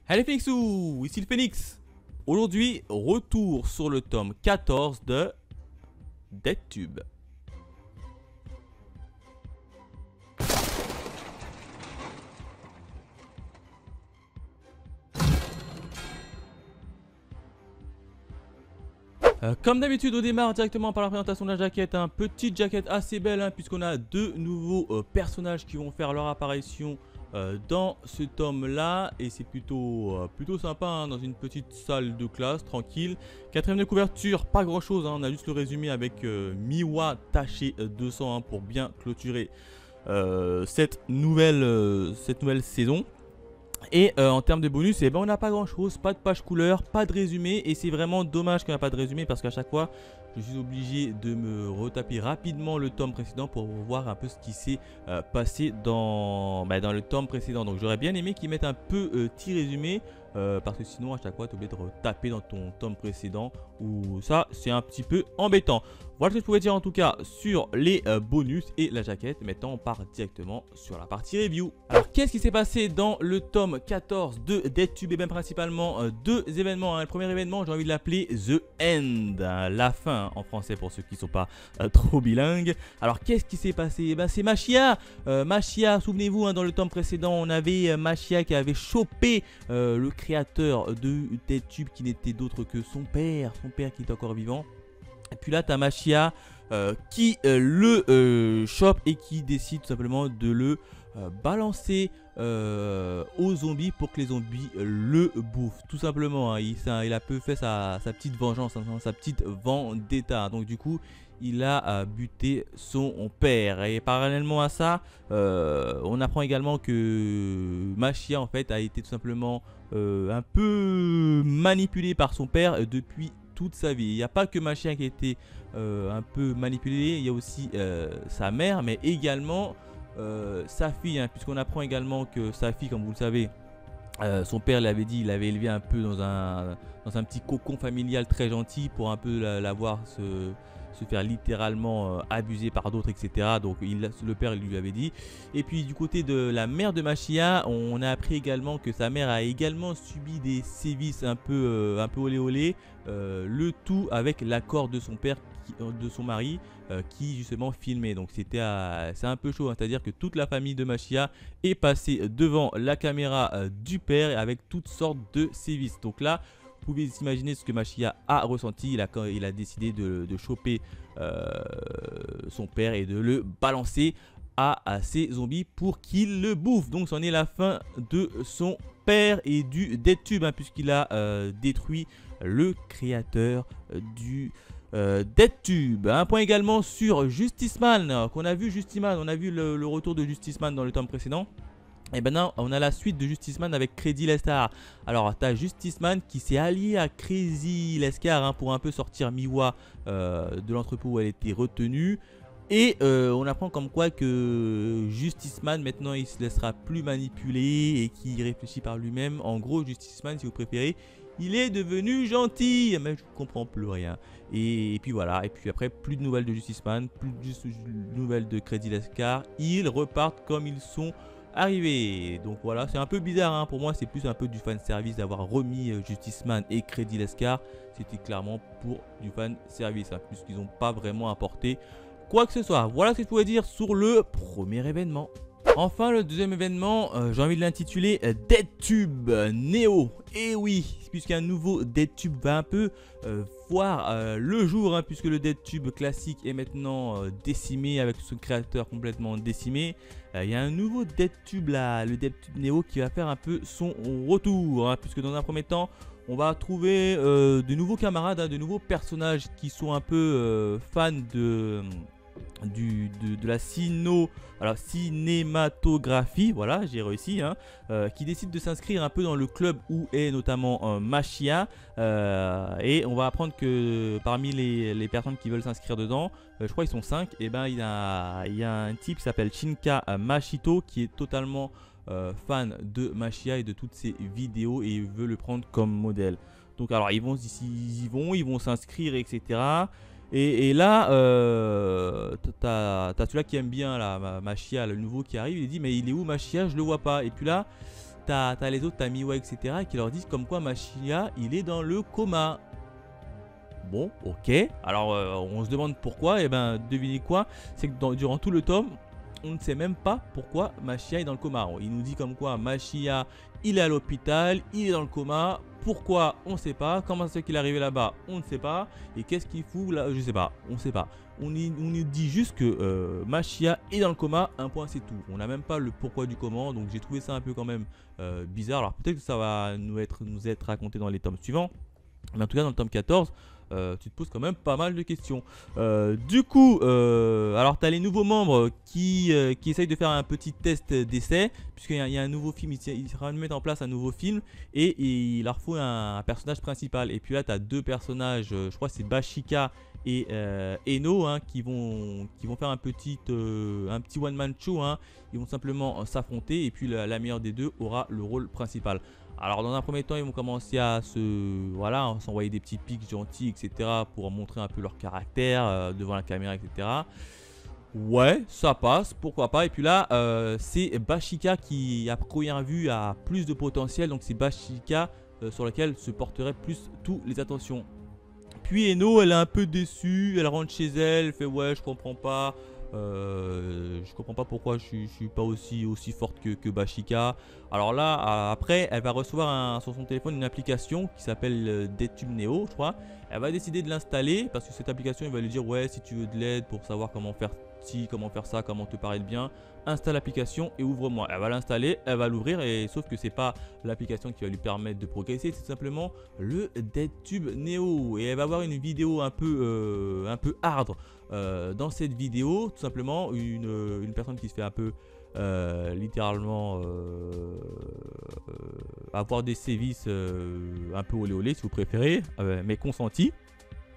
Allez Phoenixou, ici le Phoenix. Aujourd'hui, retour sur le tome 14 de DeadTube. Comme d'habitude, on démarre directement par la présentation de la jaquette. Petite jaquette assez belle, puisqu'on a deux nouveaux personnages qui vont faire leur apparition dans ce tome là, et c'est plutôt sympa, dans une petite salle de classe tranquille. Quatrième de couverture, pas grand chose, on a juste le résumé avec Miwa Taché 200 pour bien clôturer cette nouvelle saison. Et en termes de bonus, on n'a pas grand chose, pas de page couleur, pas de résumé, et c'est vraiment dommage qu'il n'y ait pas de résumé parce qu'à chaque fois je suis obligé de me retaper rapidement le tome précédent pour voir un peu ce qui s'est passé dans le tome précédent. Donc j'aurais bien aimé qu'ils mettent un petit résumé parce que sinon à chaque fois tu es obligé de retaper dans ton tome précédent, ou ça c'est un petit peu embêtant. Voilà ce que je pouvais dire en tout cas sur les bonus et la jaquette. Maintenant on part directement sur la partie review. Alors qu'est-ce qui s'est passé dans le tome 14 de DeadTube? Et bien principalement deux événements. Le premier événement, j'ai envie de l'appeler The End, la fin en français pour ceux qui ne sont pas trop bilingues. Alors qu'est-ce qui s'est passé? C'est Machia. Machia, souvenez-vous, dans le tome précédent on avait Machia qui avait chopé le créateur de DeadTube, qui n'était d'autre que son père qui est encore vivant. Et puis là, tu as Machia qui le chope et qui décide tout simplement de le balancer aux zombies pour que les zombies le bouffent. Tout simplement, il a peu fait sa petite vengeance, sa petite vendetta. Donc du coup, il a buté son père. Et parallèlement à ça, on apprend également que Machia en fait a été tout simplement un peu manipulé par son père depuis toute sa vie. Il n'y a pas que Machia qui a été un peu manipulé, il y a aussi sa mère, mais également sa fille, puisqu'on apprend également que sa fille, comme vous le savez, son père l'avait dit, il l'avait élevée un peu dans un petit cocon familial très gentil pour un peu la voir se faire littéralement abuser par d'autres, etc. Donc le père lui avait dit. Et puis du côté de la mère de Machia, on a appris également que sa mère a également subi des sévices un peu olé olé, le tout avec l'accord de son père, de son mari, qui justement filmait. Donc c'est un peu chaud, c'est à dire que toute la famille de Machia est passée devant la caméra du père avec toutes sortes de sévices. Donc là, vous pouvez imaginer ce que Machia a ressenti. Il a décidé de choper son père et de le balancer à ses zombies pour qu'il le bouffe. Donc c'en est la fin de son père et du DeadTube, puisqu'il a détruit le créateur du DeadTube. Un point également sur Justiceman, qu'on a vu. On a vu le retour de Justiceman dans le tome précédent. Et maintenant on a la suite de Justiceman avec Crazy Lescar. Alors tu as Justiceman qui s'est allié à Crazy Lescar pour un peu sortir Miwa de l'entrepôt où elle était retenue. Et on apprend comme quoi que Justiceman maintenant il se laissera plus manipuler et qu'il réfléchit par lui-même. En gros, Justiceman, si vous préférez, il est devenu gentil, mais je ne comprends plus rien. Et puis voilà, et puis après plus de nouvelles de Justiceman, plus de nouvelles de Crazy Lescar. Ils repartent comme ils sont arrivé. Donc voilà, c'est un peu bizarre, pour moi c'est plus un peu du fan service d'avoir remis Justiceman et Crazy Lescar. C'était clairement pour du fan service, puisqu'ils n'ont pas vraiment apporté quoi que ce soit. Voilà ce que je pouvais dire sur le premier événement. Enfin, le deuxième événement, j'ai envie de l'intituler DeadTube Neo. Et oui, puisqu'un nouveau DeadTube va un peu voir le jour, puisque le DeadTube classique est maintenant décimé, avec son créateur complètement décimé. Il y a un nouveau DeadTube là, le DeadTube Neo, qui va faire un peu son retour, puisque dans un premier temps, on va trouver de nouveaux camarades, de nouveaux personnages qui sont un peu fans de la cinématographie, voilà, j'ai réussi, qui décide de s'inscrire un peu dans le club où est notamment Machia, et on va apprendre que parmi les personnes qui veulent s'inscrire dedans, je crois qu'ils sont 5, et il y a un type qui s'appelle Shinka Machito qui est totalement fan de Machia et de toutes ses vidéos, et il veut le prendre comme modèle. Donc alors ils vont s'inscrire, etc. Et là, t'as celui-là qui aime bien Machia, le nouveau qui arrive. Il dit mais il est où Machia? Je le vois pas. Et puis là, t'as les autres, t'as Miwa, etc. qui leur disent comme quoi Mashiya, il est dans le coma. Bon, ok. Alors, on se demande pourquoi. Et ben, devinez quoi? C'est que durant tout le tome, on ne sait même pas pourquoi Mashiya est dans le coma. Il nous dit comme quoi Mashiya, il est à l'hôpital, il est dans le coma. Pourquoi? On ne sait pas. Comment c'est qu'il est arrivé là-bas? On ne sait pas. Et qu'est-ce qu'il fout là? Je sais pas. On ne sait pas. On nous dit juste que Mashiya est dans le coma. Un point, c'est tout. On n'a même pas le pourquoi du comment. Donc j'ai trouvé ça un peu quand même bizarre. Alors peut-être que ça va nous être raconté dans les tomes suivants. Mais en tout cas, dans le tome 14, tu te poses quand même pas mal de questions. Du coup, alors tu as les nouveaux membres qui essayent de faire un petit test d'essai, puisqu'il y a un nouveau film, ils vont mettre en place un nouveau film, et il leur faut un personnage principal. Et puis là, tu as deux personnages, je crois que c'est Bashika et Eno, hein, qui vont faire un petit one-man show. Hein. Ils vont simplement s'affronter, et puis la meilleure des deux aura le rôle principal. Alors dans un premier temps, ils vont commencer à s'envoyer des petits pics gentils, etc. pour montrer un peu leur caractère devant la caméra, etc. Ouais, ça passe, pourquoi pas. Et puis là, c'est Bashika qui, à première vue, a plus de potentiel. Donc c'est Bashika sur laquelle se porteraient plus toutes les attentions. Puis Eno, elle est un peu déçue, elle rentre chez elle, elle fait ouais, je comprends pas. Je comprends pas pourquoi je suis pas aussi forte que Bashika. Alors là, après, elle va recevoir sur son téléphone une application qui s'appelle DeadTube Neo, je crois. Elle va décider de l'installer parce que cette application, il va lui dire ouais, si tu veux de l'aide pour savoir comment faire ci, comment faire ça, comment te paraître bien, installe l'application et ouvre-moi. Elle va l'installer, elle va l'ouvrir, et sauf que c'est pas l'application qui va lui permettre de progresser, c'est simplement le DeadTube Neo. Et elle va avoir une vidéo un peu hard. Dans cette vidéo, tout simplement, une personne qui se fait un peu littéralement avoir des sévices un peu olé olé si vous préférez, mais consentis.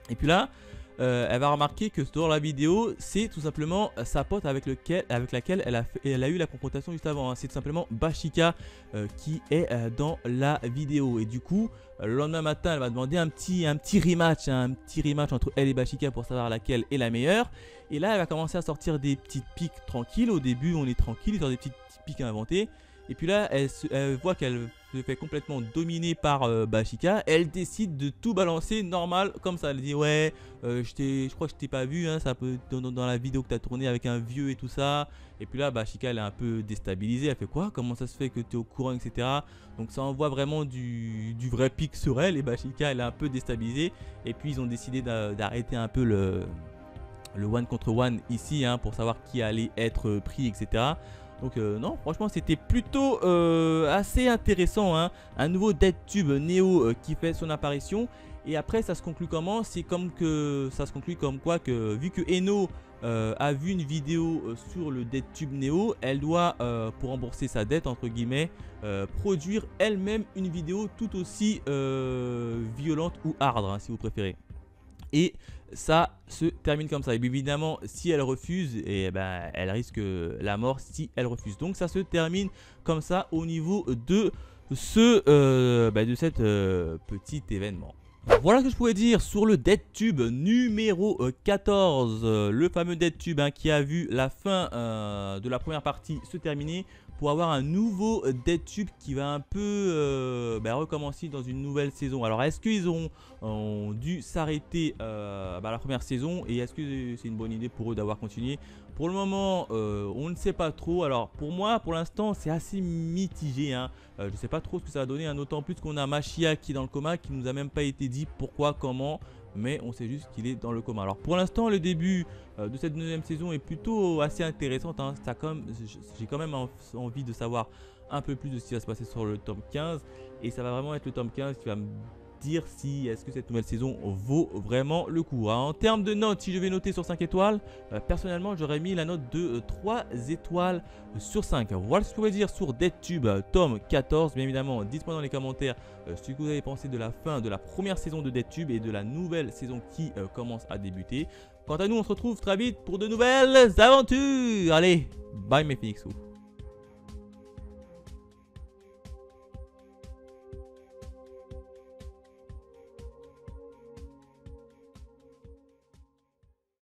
Et puis là, elle va remarquer que dans la vidéo, c'est tout simplement sa pote avec laquelle elle a eu la confrontation juste avant. Hein. C'est tout simplement Bashika qui est dans la vidéo. Et du coup, le lendemain matin, elle va demander un petit rematch, hein, un petit rematch entre elle et Bashika pour savoir laquelle est la meilleure. Et là, elle va commencer à sortir des petites piques tranquilles. Au début, on est tranquille, il sort des petites piques à inventer. Et puis là, elle voit qu'elle se fait complètement dominer par Bashika. Elle décide de tout balancer normal comme ça. Elle dit ouais, je crois que je t'ai pas vu, hein, ça peut dans la vidéo que tu as tournée avec un vieux et tout ça. Et puis là, Bashika, elle est un peu déstabilisée. Elle fait quoi? Comment ça se fait que tu es au courant, etc. Donc ça envoie vraiment du vrai pic sur elle. Et Bashika, elle est un peu déstabilisée. Et puis ils ont décidé d'arrêter un peu le one contre one ici, hein, pour savoir qui allait être pris, etc. Donc non, franchement c'était plutôt assez intéressant, hein. Un nouveau DeadTube Neo qui fait son apparition. Et après ça se conclut comment? C'est comme quoi que vu que Eno a vu une vidéo sur le DeadTube Neo, elle doit pour rembourser sa dette entre guillemets produire elle-même une vidéo tout aussi violente ou hard, hein, si vous préférez. Et ça se termine comme ça. Et bien évidemment, si elle refuse, et ben, elle risque la mort si elle refuse. Donc ça se termine comme ça au niveau de cet petit événement. Voilà ce que je pouvais dire sur le DeadTube numéro 14. Le fameux DeadTube, hein, qui a vu la fin de la première partie se terminer, pour avoir un nouveau DeadTube qui va un peu recommencer dans une nouvelle saison. Alors est-ce qu'ils ont dû s'arrêter la première saison, et est-ce que c'est une bonne idée pour eux d'avoir continué? Pour le moment, on ne sait pas trop. Alors pour moi, pour l'instant, c'est assez mitigé, hein. Je ne sais pas trop ce que ça va donner, hein, d'autant plus qu'on a Mashiya qui est dans le coma, qui nous a même pas été dit pourquoi, comment, mais on sait juste qu'il est dans le coma. Alors pour l'instant, le début de cette deuxième saison est plutôt assez intéressante, hein. J'ai quand même envie de savoir un peu plus de ce qui va se passer sur le tome 15, et ça va vraiment être le tome 15 qui va me dire si est-ce que cette nouvelle saison vaut vraiment le coup. En termes de notes, si je vais noter sur 5 étoiles, personnellement j'aurais mis la note de 3 étoiles sur 5. Voilà ce que je pouvais dire sur DeadTube tome 14. Bien évidemment, dites-moi dans les commentaires ce que vous avez pensé de la fin de la première saison de DeadTube et de la nouvelle saison qui commence à débuter. Quant à nous, on se retrouve très vite pour de nouvelles aventures. Allez, bye mes Phoenixos.